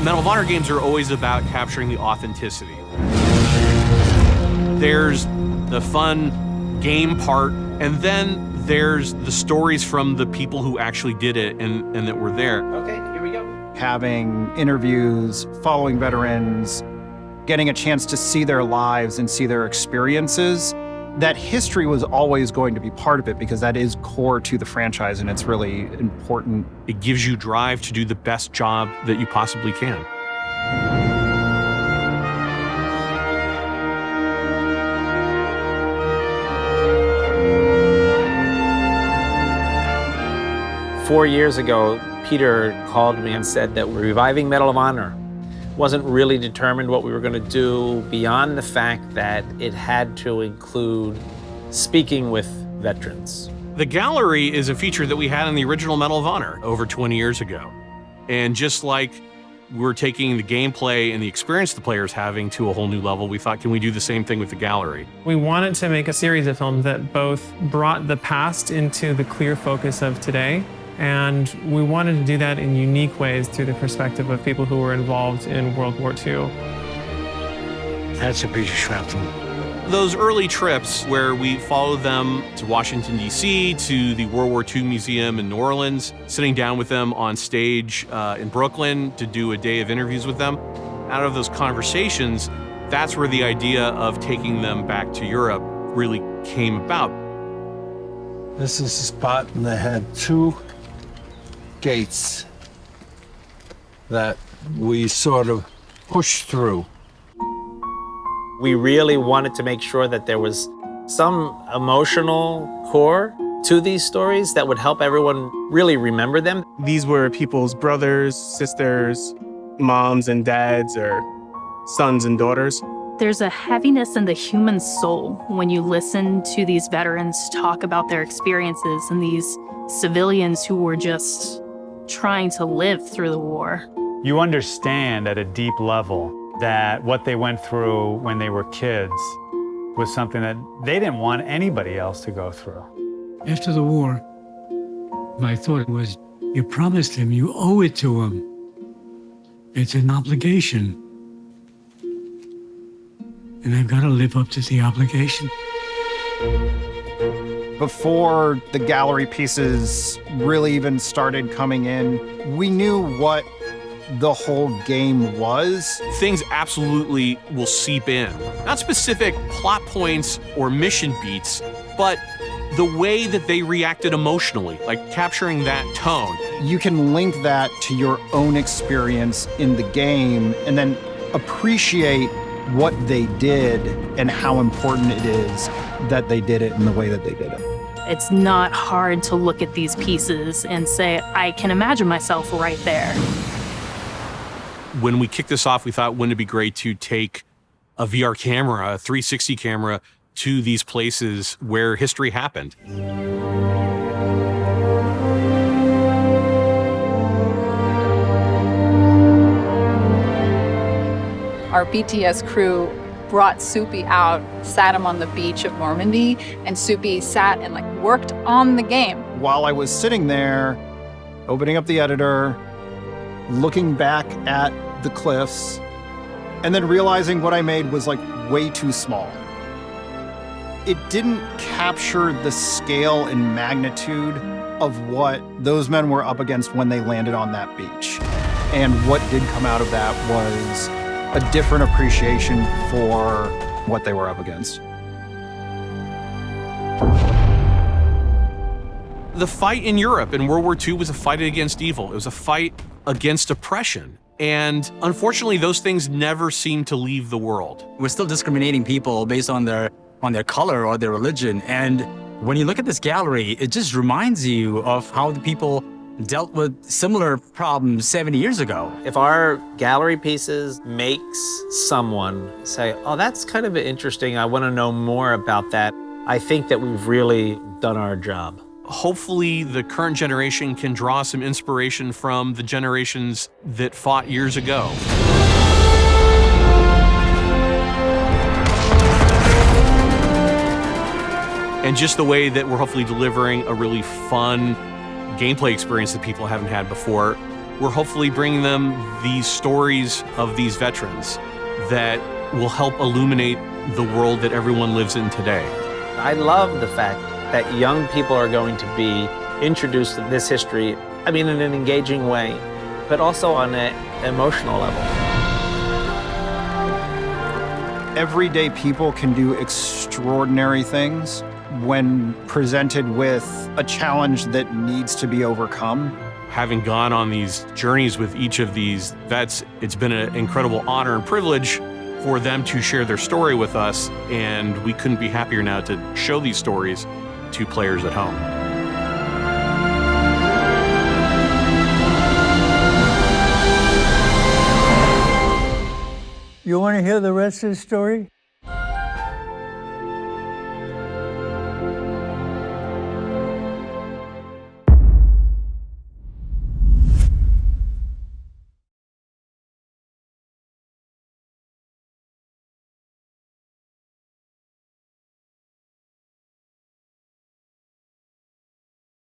Medal of Honor games are always about capturing the authenticity. There's the fun game part, and then there's the stories from the people who actually did it and that were there. Okay, here we go. Having interviews, following veterans, getting a chance to see their lives and see their experiences, that history was always going to be part of it because that is core to the franchise and it's really important. It gives you drive to do the best job that you possibly can. Four years ago, Peter called me and said that we're reviving Medal of Honor. Wasn't really determined what we were going to do beyond the fact that it had to include speaking with veterans. The gallery is a feature that we had in the original Medal of Honor over 20 years ago. And just like we're taking the gameplay and the experience the player's having to a whole new level, we thought, can we do the same thing with the gallery? We wanted to make a series of films that both brought the past into the clear focus of today, and we wanted to do that in unique ways through the perspective of people who were involved in World War II. That's a piece of shrapnel. Those early trips where we followed them to Washington, D.C., to the World War II Museum in New Orleans, sitting down with them on stage in Brooklyn to do a day of interviews with them. Out of those conversations, that's where the idea of taking them back to Europe really came about. This is a spot, and they had two gates that we sort of pushed through. We really wanted to make sure that there was some emotional core to these stories that would help everyone really remember them. These were people's brothers, sisters, moms and dads, or sons and daughters. There's a heaviness in the human soul when you listen to these veterans talk about their experiences and these civilians who were just trying to live through the war. You understand at a deep level that what they went through when they were kids was something that they didn't want anybody else to go through. After the war, my thought was, you promised him, you owe it to him. It's an obligation. And I've got to live up to the obligation. Before the gallery pieces really even started coming in, we knew what the whole game was. Things absolutely will seep in. Not specific plot points or mission beats, but the way that they reacted emotionally, like capturing that tone. You can link that to your own experience in the game and then appreciate what they did and how important it is that they did it in the way that they did it. It's not hard to look at these pieces and say, I can imagine myself right there. When we kicked this off, we thought, wouldn't it be great to take a VR camera, a 360 camera, to these places where history happened. Our BTS crew brought Soupy out, sat him on the beach of Normandy, and Soupy sat and worked on the game. While I was sitting there, opening up the editor, looking back at the cliffs, and then realizing what I made was way too small. It didn't capture the scale and magnitude of what those men were up against when they landed on that beach. And what did come out of that was a different appreciation for what they were up against. The fight in Europe in World War II was a fight against evil. It was a fight against oppression. And unfortunately, those things never seem to leave the world. We're still discriminating people based on their color or their religion. And when you look at this gallery, it just reminds you of how the people dealt with similar problems 70 years ago. If our gallery pieces makes someone say, oh, that's kind of interesting, I want to know more about that, I think that we've really done our job. Hopefully the current generation can draw some inspiration from the generations that fought years ago. And just the way that we're hopefully delivering a really fun gameplay experience that people haven't had before, we're hopefully bringing them these stories of these veterans that will help illuminate the world that everyone lives in today. I love the fact that young people are going to be introduced to this history, I mean, in an engaging way, but also on an emotional level. Everyday people can do extraordinary things when presented with a challenge that needs to be overcome. Having gone on these journeys with each of these vets, it's been an incredible honor and privilege for them to share their story with us, and we couldn't be happier now to show these stories to players at home. You want to hear the rest of the story?